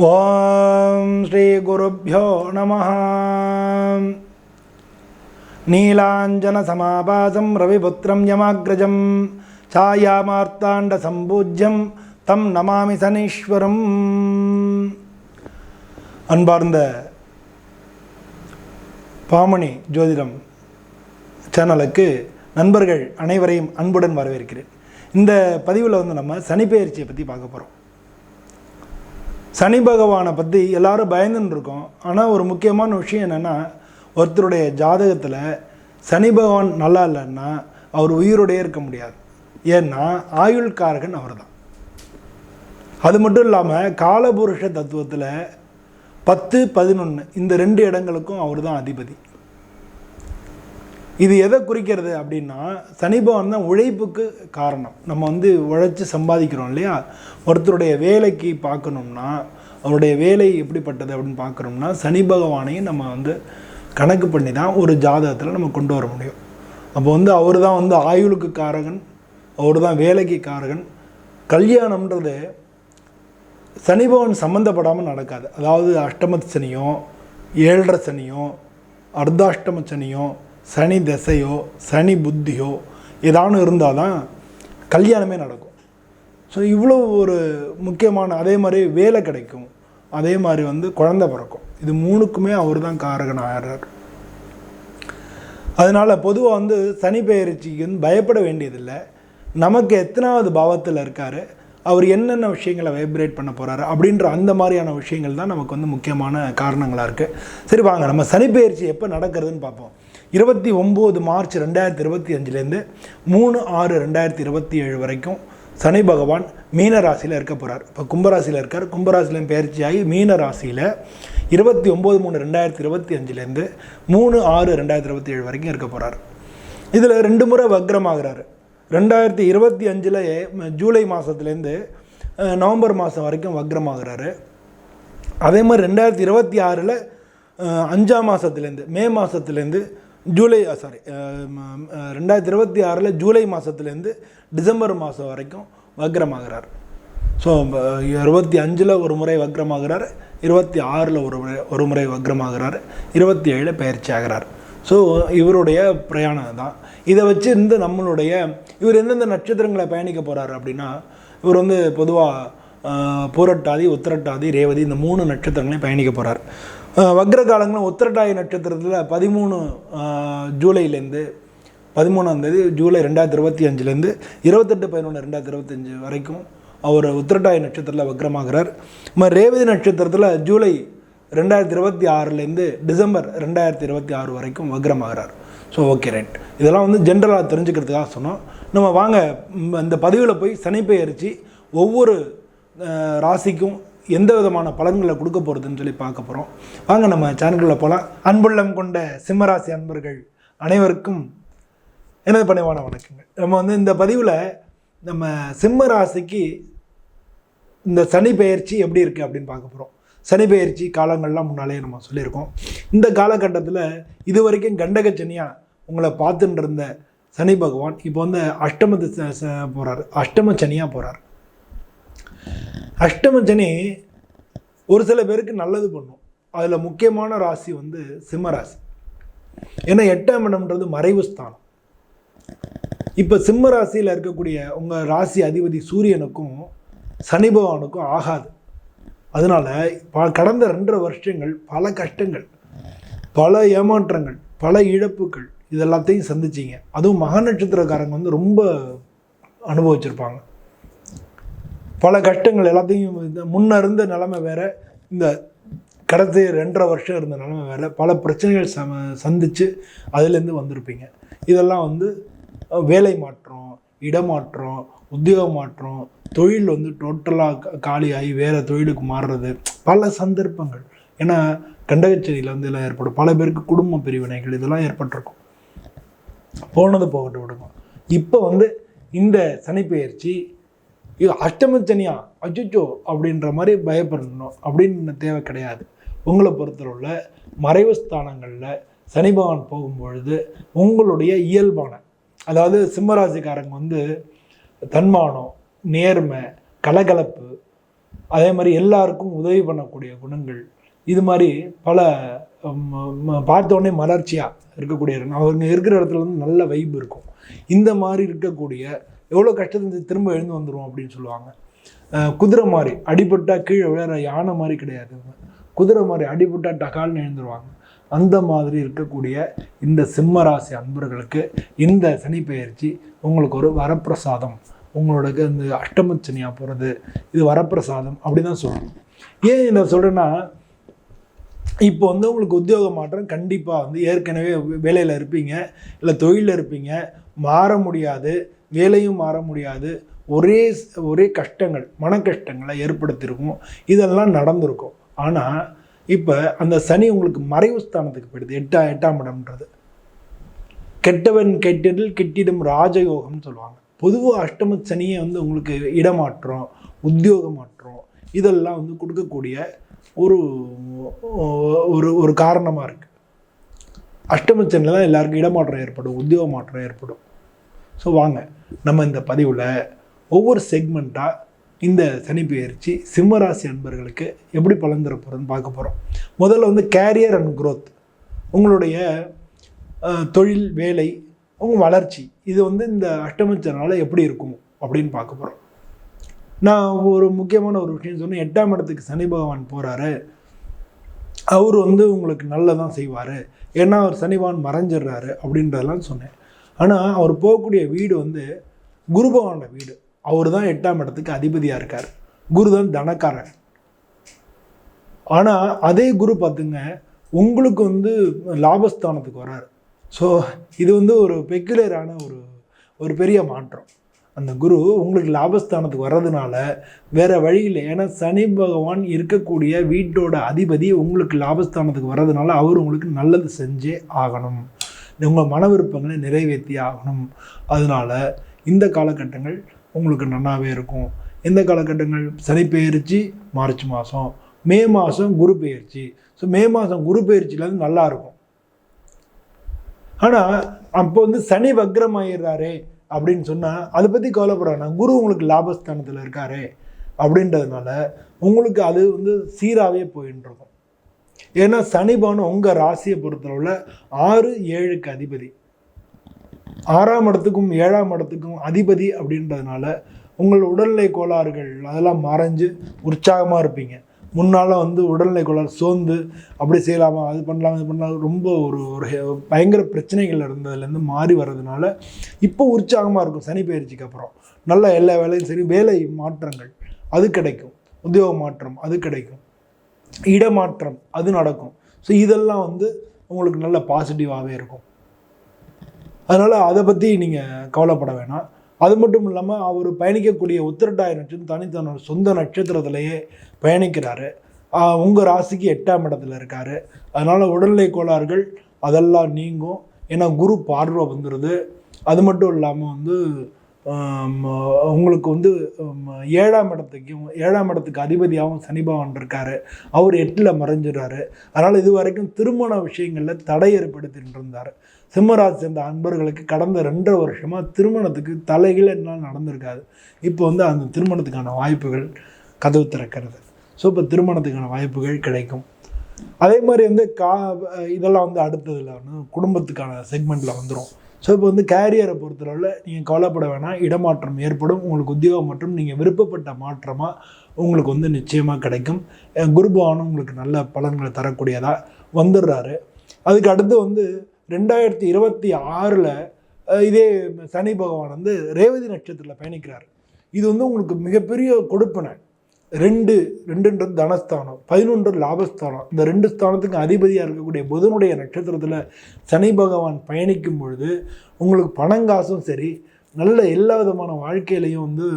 ஓம் ஸ்ரீ குருப்யோ நமஹ. நீலாஞ்சன சமாபாசம் ரவிபுத்திரம் யமாக்ரஜம் சாயாமார்த்தாண்ட சம்பூஜ்யம் தம் நமாமி சனீஸ்வரம். அன்பார்ந்த பாமணி ஜோதிடம் சேனலுக்கு நண்பர்கள் அனைவரையும் அன்புடன் வரவேற்கிறேன். இந்த பதிவில் நம்ம சனி பெயர்ச்சியை பற்றி பார்க்க போகிறோம். சனி பகவானை பற்றி எல்லாரும் பயந்துன்னு இருக்கோம். ஆனால் ஒரு முக்கியமான விஷயம் என்னென்னா, ஒருத்தருடைய ஜாதகத்தில் சனி பகவான் நல்லா இல்லைன்னா அவர் உயிரோடையே இருக்க முடியாது. ஏன்னா ஆயுள்காரகன் அவர் தான். அது மட்டும் இல்லாமல் காலபுருஷ தத்துவத்தில் 10, 11 இந்த 2 இடங்களுக்கும் அவர் தான் அதிபதி. இது எதை குறிக்கிறது அப்படின்னா, சனி பகவான் தான் உழைப்புக்கு காரணம். நம்ம உழைச்சி சம்பாதிக்கிறோம் இல்லையா. ஒருத்தருடைய வேலைக்கு பார்க்கணும்னா, அவருடைய வேலை எப்படிப்பட்டது அப்படின்னு பார்க்குறோம்னா, சனி பகவானையும் நம்ம கணக்கு பண்ணி தான் ஒரு ஜாதகத்தில் நம்ம கொண்டு வர முடியும். அப்போ அவர் தான் ஆயுளுக்கு காரகன், அவர் தான் வேலைக்கு காரகன். கல்யாணம்ன்றது சனி பகவான் சம்மந்தப்படாமல் நடக்காது. அதாவது அஷ்டம சனியோ, 7.5 சனியோ, அர்த்தாஷ்டம சனியோ, சனி தசையோ, சனி புத்தியோ ஏதானு இருந்தால் தான் கல்யாணமே நடக்கும். ஸோ இவ்வளோ ஒரு முக்கியமான, அதே மாதிரி வேலை கிடைக்கும், அதே மாதிரி குழந்தை பிறக்கும். இது 3க்குமே அவர் தான் காரகன் ஆகிறார். அதனால் பொதுவாக சனி பெயர்ச்சிக்கு பயப்பட வேண்டியதில்லை. நமக்கு எத்தனாவது பாவத்தில் இருக்கார், அவர் என்னென்ன விஷயங்களை வைப்ரேட் பண்ண போகிறாரு அப்படின்ற அந்த மாதிரியான விஷயங்கள் தான் நமக்கு முக்கியமான காரணங்களாக இருக்குது. சரி வாங்க, நம்ம சனி பெயர்ச்சி எப்போ நடக்கிறதுன்னு பார்ப்போம். 29 மார்ச் 2025 3/6/2027 வரைக்கும் சனி பகவான் மீன ராசியில் இருக்க போகிறார். இப்போ கும்பராசியில் இருக்கார். கும்பராசிலையும் பயிற்சியாகி மீன ராசியில் 29/3/2025 3/6/2027 வரைக்கும் இருக்க போகிறார். இதில் 2 முறை வக்ரமாகிறார். 2025 ஜூலை மாதத்துலேருந்து நவம்பர் மாதம் வரைக்கும் வக்ரமாகிறாரு. அதே மாதிரி 2026 5ஆம் மாதத்துலேருந்து மே மாதத்துலேருந்து 2026 ஜூலை மாதத்துலேருந்து டிசம்பர் மாதம் வரைக்கும் வக்ரமாகிறார். ஸோ 25 ஒரு முறை வக்ரமாகிறார், 26 ஒரு முறை வக்ரமாகிறார், 27 பயிற்சி ஆகிறார். ஸோ இவருடைய பிரயாணம் தான். இதை வச்சு நம்மளுடைய இவர் எந்தெந்த நட்சத்திரங்களை பயணிக்க போகிறார் அப்படின்னா, இவர் பொதுவாக பூரட்டாதி, உத்திரட்டாதி, ரேவதி இந்த 3 நட்சத்திரங்களையும் பயணிக்க போகிறார். வக்ர காலங்களும் உத்திரட்டாதி நட்சத்திரத்தில் 13 ஜூலைலேருந்து 13ஆம் தேதி ஜூலை 2025 28/11/2025 வரைக்கும் அவர் உத்திரட்டாதி நட்சத்திரத்தில் வக்ரமாகிறார். ரேவதி நட்சத்திரத்தில் ஜூலை 2026 டிசம்பர் 2026 வரைக்கும் வக்ரமாகிறார். So okay, right. இதெல்லாம் ஜென்ரலாக தெரிஞ்சுக்கிறதுக்காக சொன்னோம். நம்ம வாங்க இந்த பதிவில் போய் சனி பெயர்ச்சி ஒவ்வொரு ராசிக்கும் எந்த விதமான பலன்களை கொடுக்க போகிறதுன்னு சொல்லி பார்க்க போகிறோம். வாங்க நம்ம சேனல்களில் போகலாம். அன்புள்ளம் கொண்ட சிம்மராசி அன்பர்கள் அனைவருக்கும் எனது பணிவான வணக்கங்கள். நம்ம இந்த பதிவில் நம்ம சிம்ம ராசிக்கு இந்த சனி பெயர்ச்சி எப்படி இருக்குது அப்படின்னு பார்க்க போகிறோம். சனி பெயர்ச்சி காலங்கள்லாம் முன்னாலே நம்ம சொல்லியிருக்கோம். இந்த காலகட்டத்தில் இது வரைக்கும் கண்டகச்சனியாக உங்களை பார்த்துட்டு இருந்த சனி பகவான் இப்போ அஷ்டமத்து போகிறார், அஷ்டம சனியாக போகிறார். அஷ்டம சனி ஒரு சில பேருக்கு நல்லது பண்ணும். அதில் முக்கியமான ராசி சிம்ம ராசி. ஏன்னா 8ஆம் இடம்ன்றது மறைவு ஸ்தானம். இப்போ சிம்ம ராசியில் இருக்கக்கூடிய உங்கள் ராசி அதிபதி சூரியனுக்கும் சனி பகவானுக்கும் ஆகாது. அதனால் கடந்த 2.5 வருஷங்கள் பல கஷ்டங்கள், பல ஏமாற்றங்கள், பல இழப்புகள் இதெல்லாத்தையும் சந்திச்சிங்க. அதுவும் மக நட்சத்திரக்காரங்க ரொம்ப அனுபவிச்சிருப்பாங்க. பல கஷ்டங்கள் எல்லாத்தையும் முன்ன இருந்த நிலைமை வேறு, இந்த கடந்த 2.5 வருஷம் இருந்த நிலைமை வேறு, பல பிரச்சனைகள் சந்தித்து அதுலேருந்து வந்திருப்பீங்க. இதெல்லாம் வேலை மாற்றம், இடமாற்றம், உத்தியோக மாற்றம், தொழில் டோட்டலாக காலியாகி வேறு தொழிலுக்கு மாறுறது, பல சந்தர்ப்பங்கள். ஏன்னா கண்டகச்சனியில் இதெல்லாம் ஏற்படும். பல பேருக்கு குடும்ப பிரிவினைகள் இதெல்லாம் ஏற்பட்டிருக்கும். போனது போகட்டு விடுங்க. இப்போ இந்த சனி பெயர்ச்சி இது அஷ்டம சனியா அச்சுச்சோ அப்படின்ற மாதிரி பயப்படணும் அப்படின்னு தேவை கிடையாது. உங்களை பொறுத்தவரை மறைவு ஸ்தானங்களில் சனி பகவான் போகும்பொழுது உங்களுடைய இயல்பான, அதாவது சிம்மராசிக்காரங்க தன்மானம், நேர்மை, கலகலப்பு, அதே மாதிரி எல்லாருக்கும் உதவி பண்ணக்கூடிய குணங்கள், இது மாதிரி பல பார்த்தோடனே மலர்ச்சியாக இருக்கக்கூடிய அவங்க இருக்கிற இடத்துல வந்து நல்ல வைப் இருக்கும். இந்த மாதிரி இருக்கக்கூடிய எவ்வளோ கஷ்டத்தை திரும்ப எழுந்து வந்துடும் அப்படின்னு சொல்லுவாங்க. குதிரை மாதிரி அடிபட்டால் கீழே விளையாடுற யானை மாதிரி கிடையாது, குதிரை மாதிரி அடிபட்டால் டகால்னு எழுந்துருவாங்க. அந்த மாதிரி இருக்கக்கூடிய இந்த சிம்மராசி அன்பர்களுக்கு இந்த சனி பெயர்ச்சி உங்களுக்கு ஒரு வரப்பிரசாதம். உங்களோட இந்த அஷ்டமச்சனியாக போகிறது இது வரப்பிரசாதம் அப்படி தான் சொல்லணும். ஏன் இதை சொல்கிறேன்னா, இப்போ வந்து உங்களுக்கு உத்தியோக மாற்றம் கண்டிப்பாக வந்து ஏற்கனவே வேலையில் இருப்பீங்க, இல்லை தொழிலில் இருப்பீங்க, மாற முடியாது, வேலையும் மாற முடியாது, ஒரே கஷ்டங்கள், மன கஷ்டங்களை ஏற்படுத்தியிருக்கும், இதெல்லாம் நடந்திருக்கும். ஆனால் இப்போ அந்த சனி உங்களுக்கு மறைவு ஸ்தானத்துக்கு போயிடுது. எட்டாம் இடம்ன்றது கெட்டவன் கெட்டிடில் கெட்டிடும் ராஜயோகம்னு சொல்லுவாங்க. பொதுவாக அஷ்டம சனியை வந்து உங்களுக்கு இடமாற்றம், உத்தியோக மாற்றம் இதெல்லாம் வந்து கொடுக்கக்கூடிய ஒரு ஒரு காரணமாக இருக்குது. அஷ்டம சனியில் தான் எல்லாருக்கும் இடமாற்றம் ஏற்படும், உத்தியோக மாற்றம் ஏற்படும். ஸோ வாங்க நம்ம இந்த பதிவில் ஒவ்வொரு செக்மெண்ட்டாக இந்த சனி பெயர்ச்சி சிம்மராசி அன்பர்களுக்கு எப்படி பலன் தர போகிறதுன்னு பார்க்க போகிறோம். முதல்ல வந்து கேரியர் அண்ட் க்ரோத், உங்களுடைய தொழில், வேலை, உங்கள் வளர்ச்சி, இது வந்து இந்த அஷ்டமச்சனால எப்படி இருக்கும் அப்படின்னு பார்க்க போகிறோம். நான் ஒரு முக்கியமான ஒரு விஷயம் சொன்னேன். 8ஆம் இடத்துக்கு சனி பகவான் போகிறாரு, அவர் வந்து உங்களுக்கு நல்லதான் செய்வார், ஏன்னா அவர் சனி பகவான் மறைஞ்சிடுறாரு அப்படின்றதெல்லாம் சொன்னேன். ஆனால் அவர் போகக்கூடிய வீடு வந்து குரு பகவானோட வீடு. அவர் தான் 8ஆம் இடத்துக்கு அதிபதியாக இருக்கார். குரு தான் தனக்காரன். ஆனால் அதே குரு பார்த்துங்க உங்களுக்கு வந்து லாபஸ்தானத்துக்கு வர்றார். ஸோ இது வந்து ஒரு பெக்குலரான ஒரு பெரிய மாற்றம். அந்த குரு உங்களுக்கு லாபஸ்தானத்துக்கு வர்றதுனால வேறு வழி இல்லை. ஏன்னா சனி பகவான் இருக்கக்கூடிய வீட்டோட அதிபதி உங்களுக்கு லாபஸ்தானத்துக்கு வர்றதுனால அவர் உங்களுக்கு நல்லது செஞ்சே ஆகணும், உங்கள் மன விருப்பங்களை நிறைவேற்றி ஆகணும். அதனால் இந்த காலகட்டங்கள் உங்களுக்கு நல்லாவே இருக்கும். இந்த காலகட்டங்கள் சனி பெயர்ச்சி மார்ச் மாதம், மே மாதம் குரு பெயர்ச்சி. ஸோ மே மாதம் குரு பெயர்ச்சியிலேருந்து நல்லாயிருக்கும். ஆனால் அப்போ வந்து சனி வக்ரமாயிடுறாரு அப்படின்னு சொன்னால் அதை பற்றி கவலைப்படாது. குரு உங்களுக்கு லாபஸ்தானத்தில் இருக்காரு அப்படின்றதுனால உங்களுக்கு அது வந்து சீராகவே போயின்னு இருக்கும். ஏன்னா சனி பகவான் உங்கள் ராசியை பொறுத்தளவில் 6, 7க்கு அதிபதி, 6ஆம் இடத்துக்கும் 7ஆம் இடத்துக்கும் அதிபதி அப்படின்றதுனால உங்கள் உடல்நிலை கோளாறுகள் அதெல்லாம் மறைஞ்சு உற்சாகமாக இருப்பீங்க. முன்னால் வந்து உடல்நிலை கோளாறு சோர்ந்து அப்படி செய்யலாமா, அது பண்ணலாமா, இது பண்ணலாம், ரொம்ப ஒரு பயங்கர பிரச்சனைகள் இருந்ததுலேருந்து மாறி வர்றதுனால இப்போ உற்சாகமாக இருக்கும். சனி பயிற்சிக்கு அப்புறம் நல்ல எல்லா வேலையும் சரி, வேலை மாற்றங்கள் அது கிடைக்கும், உத்தியோக மாற்றம் அது கிடைக்கும், இடமாற்றம் அது நடக்கும். ஸோ இதெல்லாம் வந்து உங்களுக்கு நல்ல பாசிட்டிவாகவே இருக்கும். அதனால் அதை பற்றி நீங்கள் கவலைப்பட வேணாம். அது மட்டும் இல்லாமல் அவர் பயணிக்கக்கூடிய உத்திரட்டாதி நட்சத்திரம் தனித்தனோட சொந்த நட்சத்திரத்திலேயே பயணிக்கிறாரு. உங்கள் ராசிக்கு 8ஆம் இடத்துல இருக்கார். அதனால் உடல்நிலை கோளாறுகள் அதெல்லாம் நீங்கும். ஏன்னா குரு பார்வை வந்துடுது. அது மட்டும் இல்லாமல் வந்து உங்களுக்கு வந்து 7ஆம் இடத்துக்கு அதிபதியாகவும் சனி பகவான் இருக்கார். அவர் 8ல் மறைஞ்சிடுறாரு. அதனால் இது வரைக்கும் திருமண விஷயங்களில் தடை ஏற்படுத்திட்டு இருந்தார். சிம்மராசி சேர்ந்த அன்பர்களுக்கு கடந்த 2.5 வருஷமாக திருமணத்துக்கு தலைகீழ என்ன நடந்திருக்காது. இப்போ வந்து அந்த திருமணத்துக்கான வாய்ப்புகள் கதவு திறக்கிறது. ஸோ இப்போ திருமணத்துக்கான வாய்ப்புகள் கிடைக்கும். அதே மாதிரி வந்து இதெல்லாம் வந்து அடுத்ததில் வந்து குடும்பத்துக்கான செக்மெண்ட்டில் வந்துடும். ஸோ இப்போ வந்து கேரியரை பொறுத்தளவில் நீங்கள் கவலைப்பட வேணாம், இடமாற்றம் ஏற்படும். உங்களுக்கு உத்தியோகம் மற்றும் நீங்கள் விருப்பப்பட்ட மாற்றமாக உங்களுக்கு வந்து நிச்சயமாக கிடைக்கும். குரு பகவானும் உங்களுக்கு நல்ல பலன்களை தரக்கூடியதாக வந்துடுறாரு. அதுக்கு அடுத்து வந்து 2026 இதே சனி பகவான் வந்து ரேவதி நட்சத்திரத்தில் பயணிக்கிறார். இது வந்து உங்களுக்கு மிகப்பெரிய கொடுப்பனை. 2ன்றது தனஸ்தானம், 11 லாபஸ்தானம். இந்த 2 ஸ்தானத்துக்கு அதிபதியாக இருக்கக்கூடிய புதனுடைய நட்சத்திரத்தில் சனி பகவான் பயணிக்கும் பொழுது உங்களுக்கு பணங்காசும் சரி, நல்ல எல்லா விதமான வாழ்க்கையிலையும் வந்து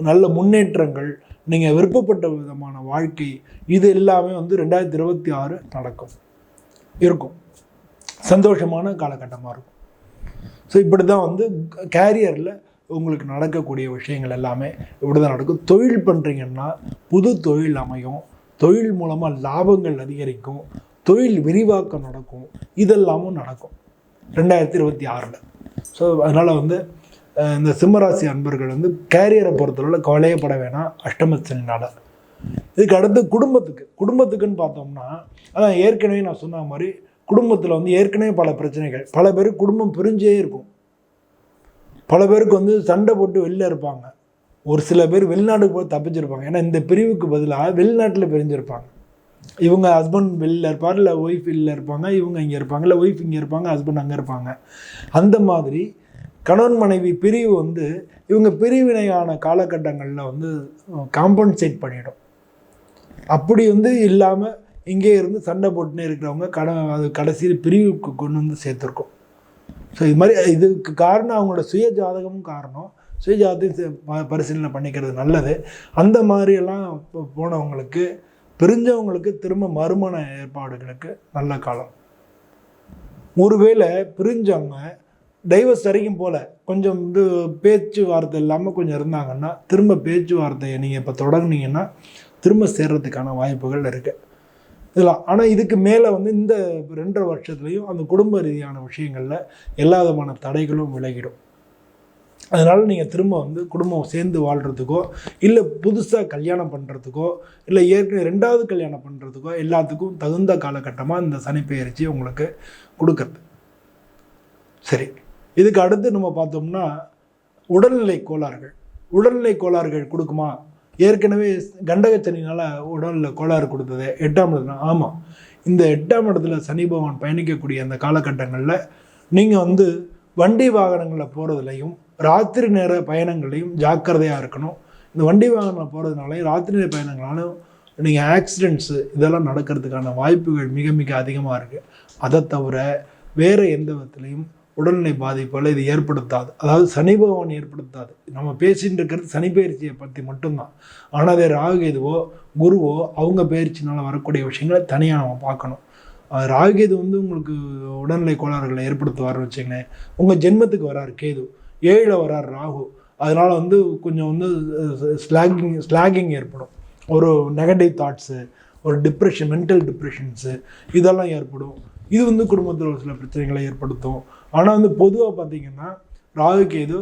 நல்ல முன்னேற்றங்கள், நீங்கள் விருப்பப்பட்ட விதமான வாழ்க்கை, இது எல்லாமே வந்து 2026 இருக்கும். சந்தோஷமான காலகட்டமாக இருக்கும். ஸோ இப்படி தான் வந்து கேரியரில் உங்களுக்கு நடக்கக்கூடிய விஷயங்கள் எல்லாமே இப்படி தான் நடக்கும். தொழில் பண்ணுறீங்கன்னா புது தொழில் அமையும், தொழில் மூலமாக லாபங்கள் அதிகரிக்கும், தொழில் விரிவாக்கம் நடக்கும், இதெல்லாமும் நடக்கும் 2026. ஸோ அதனால் வந்து இந்த சிம்மராசி அன்பர்கள் வந்து கேரியரை பொறுத்தளவில் கவலையப்பட வேணாம் அஷ்டமச்சனினால். இதுக்கு அடுத்து குடும்பத்துக்குன்னு பார்த்தோம்னா, அதான் ஏற்கனவே நான் சொன்ன மாதிரி குடும்பத்தில் வந்து ஏற்கனவே பல பிரச்சனைகள், பல பேருக்கு குடும்பம் பிரிஞ்சே இருக்கும். பல பேருக்கு வந்து சண்டை போட்டு வெளில இருப்பாங்க. ஒரு சில பேர் வெளிநாட்டுக்கு போய் தப்பிச்சிருப்பாங்க. ஏன்னா இந்த பிரிவுக்கு பதிலாக வெளிநாட்டில் பிரிஞ்சிருப்பாங்க. இவங்க ஹஸ்பண்ட் வெளியில் இருப்பார், இல்லை ஒய்ஃப் வெளியில் இருப்பாங்க, இவங்க இங்கே இருப்பாங்க, இல்லை ஒய்ஃப் இங்கே இருப்பாங்க, ஹஸ்பண்ட் அங்கே இருப்பாங்க. அந்த மாதிரி கணவன் மனைவி பிரிவு வந்து இவங்க பிரிவினையான காலகட்டங்களில் வந்து காம்பன்சேட் பண்ணிடும். அப்படி வந்து இல்லாமல் இங்கே இருந்து சண்டை போட்டுனே இருக்கிறவங்க அது கடைசியில் பிரிவுக்கு கொண்டு வந்து சேர்த்துருக்கோம். ஸோ இது மாதிரி இதுக்கு காரணம் அவங்களோட சுய ஜாதகமும் காரணம். சுய ஜாதகத்தையும் பரிசீலனை பண்ணிக்கிறது நல்லது. அந்த மாதிரியெல்லாம் போனவங்களுக்கு, பிரிஞ்சவங்களுக்கு திரும்ப மறுமண ஏற்பாடுகளுக்கு நல்ல காலம். ஒருவேளை பிரிஞ்சவங்க டைவர்ஸ் வரைக்கும் போல் கொஞ்சம் வந்து பேச்சுவார்த்தை இல்லாமல் கொஞ்சம் இருந்தாங்கன்னா, திரும்ப பேச்சுவார்த்தையை நீங்கள் இப்போ தொடங்குனீங்கன்னா திரும்ப சேர்றதுக்கான வாய்ப்புகள் இருக்குது இதெல்லாம். ஆனால் இதுக்கு மேலே வந்து இந்த 2.5 வருஷத்துலேயும் அந்த குடும்ப ரீதியான விஷயங்களில் எல்லா விதமான தடைகளும் விலகிடும். அதனால் நீங்கள் திரும்ப வந்து குடும்பம் சேர்ந்து வாழ்கிறதுக்கோ, இல்லை புதுசாக கல்யாணம் பண்ணுறதுக்கோ, இல்லை ஏற்கனவே 2வது கல்யாணம் பண்ணுறதுக்கோ எல்லாத்துக்கும் தகுந்த காலகட்டமாக இந்த சனிப்பெயர்ச்சி உங்களுக்கு கொடுக்குறது. சரி, இதுக்கு அடுத்து நம்ம பார்த்தோம்னா உடல்நிலை கோளாறுகள் கொடுக்குமா? ஏற்கனவே கண்டகச்சனினால் உடலில் கோளாறு கொடுத்தது 8ஆம் இடத்துல. ஆமாம், இந்த 8ஆம் இடத்துல சனி பகவான் பயணிக்கக்கூடிய அந்த காலகட்டங்களில் நீங்கள் வந்து வண்டி வாகனங்களில் போகிறதுலையும் ராத்திரி நேர பயணங்களையும் ஜாக்கிரதையாக இருக்கணும். இந்த வண்டி வாகனத்தில் போகிறதுனாலையும் ராத்திரி நேர பயணங்களாலும் நீங்கள் ஆக்சிடெண்ட்ஸு இதெல்லாம் நடக்கிறதுக்கான வாய்ப்புகள் மிக மிக அதிகமாக இருக்குது. அதை தவிர வேறு எந்த விதத்துலையும் உடல்நிலை பாதிப்புகளை இது ஏற்படுத்தாது. அதாவது சனி பகவான் ஏற்படுத்தாது. நம்ம பேசிகிட்டு இருக்கிறது சனி பயிற்சியை பற்றி மட்டும்தான். ஆனால் அதே ராகுகேதுவோ குருவோ அவங்க பயிற்சினால் வரக்கூடிய விஷயங்களை தனியாக நம்ம பார்க்கணும். ராகுகேது வந்து உங்களுக்கு உடல்நிலை கோளாறுகளை ஏற்படுத்துவார்னு வச்சுங்களேன். உங்கள் ஜென்மத்துக்கு வராரு கேது, 7ல் வராரு ராகு. அதனால் வந்து கொஞ்சம் வந்து ஸ்லாகிங் ஏற்படும். ஒரு நெகட்டிவ் தாட்ஸு, ஒரு டிப்ரெஷன், மென்டல் டிப்ரெஷன்ஸு இதெல்லாம் ஏற்படும். இது வந்து குடும்பத்தில் ஒரு சில பிரச்சனைகளை ஏற்படுத்தும். ஆனால் வந்து பொதுவாக பார்த்திங்கன்னா ராகுகேது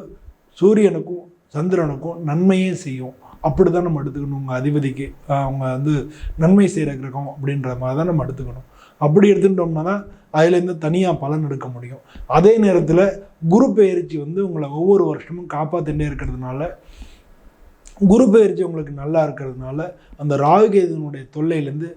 சூரியனுக்கும் சந்திரனுக்கும் நன்மையே செய்யும். அப்படி தான் நம்ம எடுத்துக்கணும். உங்கள் அதிபதிக்கு அவங்க வந்து நன்மை செய்கிற கிரகம் அப்படின்ற மாதிரி தான் நம்ம எடுத்துக்கணும். அப்படி எடுத்துக்கிட்டோம்னா தான் அதுலேருந்து தனியாக பலன் எடுக்க முடியும். அதே நேரத்தில் குரு பெயர்ச்சி வந்து உங்களை ஒவ்வொரு வருஷமும் காப்பாற்றிகிட்டே இருக்கிறதுனால, குரு பெயர்ச்சி உங்களுக்கு நல்லா இருக்கிறதுனால அந்த ராகுகேதுனுடைய தொல்லையிலேருந்து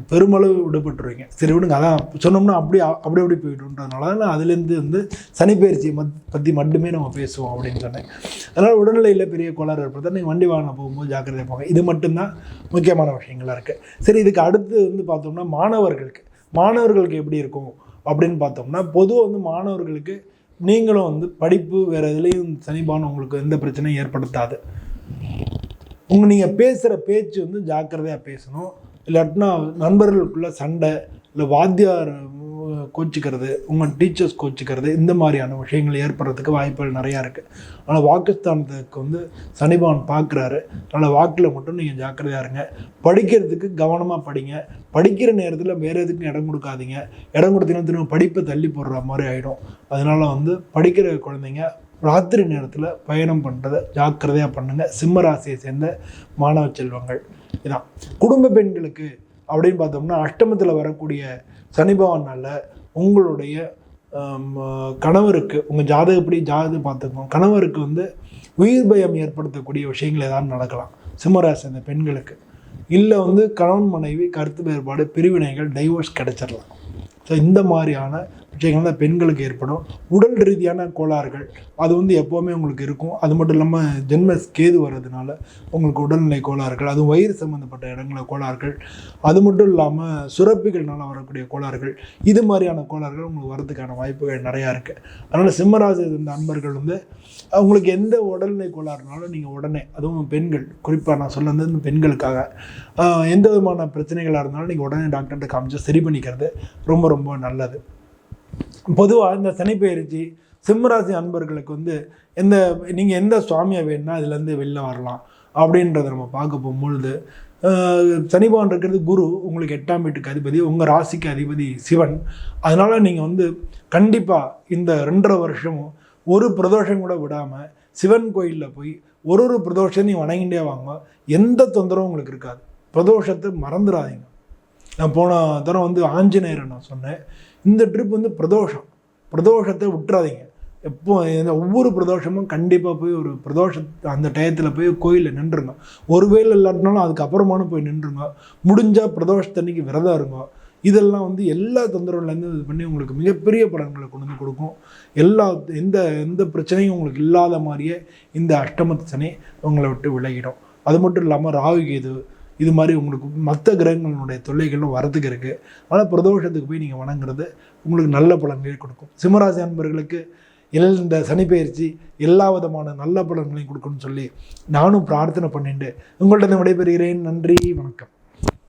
பெருமளவு விடுபட்டுருவீங்க. சரி விடுங்க, அதான் சொன்னோம்னா அப்படி போய்ட்டுன்றதுனால தான் நான் அதுலேருந்து வந்து சனிப்பெயர்ச்சியை பற்றி மட்டுமே நம்ம பேசுவோம் அப்படின்னு சொன்னேன். அதனால் உடல்நிலையில் பெரிய கோளாறு ஏற்படுத்த நீங்கள் வண்டி வாகனம் போகும்போது ஜாக்கிரதையாக போங்க. இது மட்டும்தான் முக்கியமான விஷயங்களாக இருக்குது. சரி, இதுக்கு அடுத்து வந்து பார்த்தோம்னா மாணவர்களுக்கு எப்படி இருக்கும் அப்படின்னு பார்த்தோம்னா, பொதுவாக வந்து மாணவர்களுக்கு நீங்களும் வந்து படிப்பு வேறு எதுலேயும் சனிபானம் உங்களுக்கு எந்த பிரச்சனையும் ஏற்படுத்தாது. நீங்கள் பேசுகிற பேச்சு வந்து ஜாக்கிரதையாக பேசணும். இல்லாட்டினா நண்பர்களுக்குள்ளே சண்டை, இல்லை வாத்தியார் கோச்சிக்கிறது, உங்கள் டீச்சர்ஸ் கோச்சிக்கிறது, இந்த மாதிரியான விஷயங்கள் ஏற்படுறதுக்கு வாய்ப்புகள் நிறையா இருக்குது. ஆனால் வாக்குஸ்தானத்துக்கு வந்து சனிபகவான் பார்க்குறாரு. அதனால் வாக்கில் மட்டும் நீங்கள் ஜாக்கிரதையாக இருங்க. படிக்கிறதுக்கு கவனமாக படிங்க. படிக்கிற நேரத்தில் வேறு எதுக்கும் இடம் கொடுக்காதீங்க. இடம் கொடுத்தீங்கன்னா திரும்ப படிப்பை தள்ளி போடுற மாதிரி ஆகிடும். அதனால் வந்து படிக்கிற குழந்தைங்க ராத்திரி நேரத்தில் பயணம் பண்ணுறதை ஜாக்கிரதையாக பண்ணுங்கள். சிம்ம ராசியை சேர்ந்த மாணவ செல்வங்கள். இதான் குடும்ப பெண்களுக்கு அப்படின்னு பார்த்தோம்னா, அஷ்டமத்தில் வரக்கூடிய சனி பகவானால உங்களுடைய கணவருக்கு, உங்கள் ஜாதகப்படி பார்த்துக்கணும், கணவருக்கு வந்து உயிர் பயம் ஏற்படுத்தக்கூடிய விஷயங்கள் ஏதாவது நடக்கலாம் சிம்மராசி அந்த பெண்களுக்கு. இல்லை வந்து கணவன் மனைவி கருத்து வேறுபாடு, பிரிவினைகள், டைவோர்ஸ் கிடைச்சிடலாம். ஸோ இந்த மாதிரியான விஷயங்கள் தான் பெண்களுக்கு ஏற்படும். உடல் ரீதியான கோளாறுகள் அது வந்து எப்போவுமே உங்களுக்கு இருக்கும். அது மட்டும் இல்லாமல் ஜென்ம கேது வர்றதுனால உங்களுக்கு உடல்நிலை கோளாறுகள், அதுவும் வயிறு சம்மந்தப்பட்ட இடங்களில் கோளாறுகள், அது மட்டும் இல்லாமல் சுரப்பிகள்னால வரக்கூடிய கோளாறுகள், இது மாதிரியான கோளாறுகள் உங்களுக்கு வரதுக்கான வாய்ப்புகள் நிறையா இருக்குது. அதனால் சிம்மராசி இருந்த அன்பர்கள் வந்து அவங்களுக்கு எந்த உடல்நிலை கோளாறுனாலும் நீங்கள் உடனே, அதுவும் பெண்கள் குறிப்பாக நான் சொல்ல வந்து இந்த பெண்களுக்காக எந்த விதமான பிரச்சனைகளாக இருந்தாலும் நீங்கள் உடனே டாக்டர்கிட்ட காமிச்சு சரி பண்ணிக்கிறது ரொம்ப ரொம்ப நல்லது. பொதுவாக இந்த சனிப்பெயர்ச்சி சிம்மராசி அன்பர்களுக்கு வந்து நீங்கள் எந்த சுவாமியை வேணும்னா இதுலேருந்து வெளில வரலாம் அப்படின்றத நம்ம பார்க்க போகும்பொழுது, சனிபகவான் இருக்கிறது குரு, உங்களுக்கு 8ஆம் வீட்டுக்கு அதிபதி, உங்கள் ராசிக்கு அதிபதி சிவன். அதனால் நீங்கள் வந்து கண்டிப்பாக இந்த 2.5 வருஷமும் ஒரு பிரதோஷம் கூட விடாமல் சிவன் கோயிலில் போய் ஒரு பிரதோஷம் நீங்கள் வணங்கிட்டே வாங்க. எந்த தொந்தரவும் உங்களுக்கு இருக்காது. பிரதோஷத்தை மறந்துடாதீங்க. நான் போன தரம் வந்து ஆஞ்சநேயரை நான் சொன்னேன். இந்த ட்ரிப் வந்து பிரதோஷத்தை விட்டுறாதீங்க. எப்போ ஒவ்வொரு பிரதோஷமும் கண்டிப்பாக போய் ஒரு அந்த டயத்தில் போய் கோயிலில் நின்றுங்க. ஒருவேளை இல்லாட்டினாலும் அதுக்கப்புறமான போய் நின்றுங்க. முடிஞ்சால் பிரதோஷத்தன்னைக்கு விரதம் இருங்க. இதெல்லாம் வந்து எல்லா தொந்தரவுலேருந்து இது பண்ணி உங்களுக்கு மிகப்பெரிய பலன்களை கொண்டு வந்து கொடுக்கும். எந்த பிரச்சனையும் உங்களுக்கு இல்லாத மாதிரியே இந்த அஷ்டமத்து சனி உங்களை விட்டு விலகிடும். அது மட்டும் இல்லாமல் ராகு கேது இது மாதிரி உங்களுக்கு மற்ற கிரகங்களுடைய தொல்லைகளும் வரத்துக்கு இருக்குது. ஆனால் பிரதோஷத்துக்கு போய் நீங்கள் வணங்குறது உங்களுக்கு நல்ல பலன்களை கொடுக்கும். சிம்மராசி அன்பர்களுக்கு இந்த சனிப்பெயர்ச்சி எல்லா விதமான நல்ல பலன்களையும் கொடுக்கணும்னு சொல்லி நானும் பிரார்த்தனை பண்ணிட்டு உங்கள்கிட்ட விடைபெறுகிறேன். நன்றி, வணக்கம்.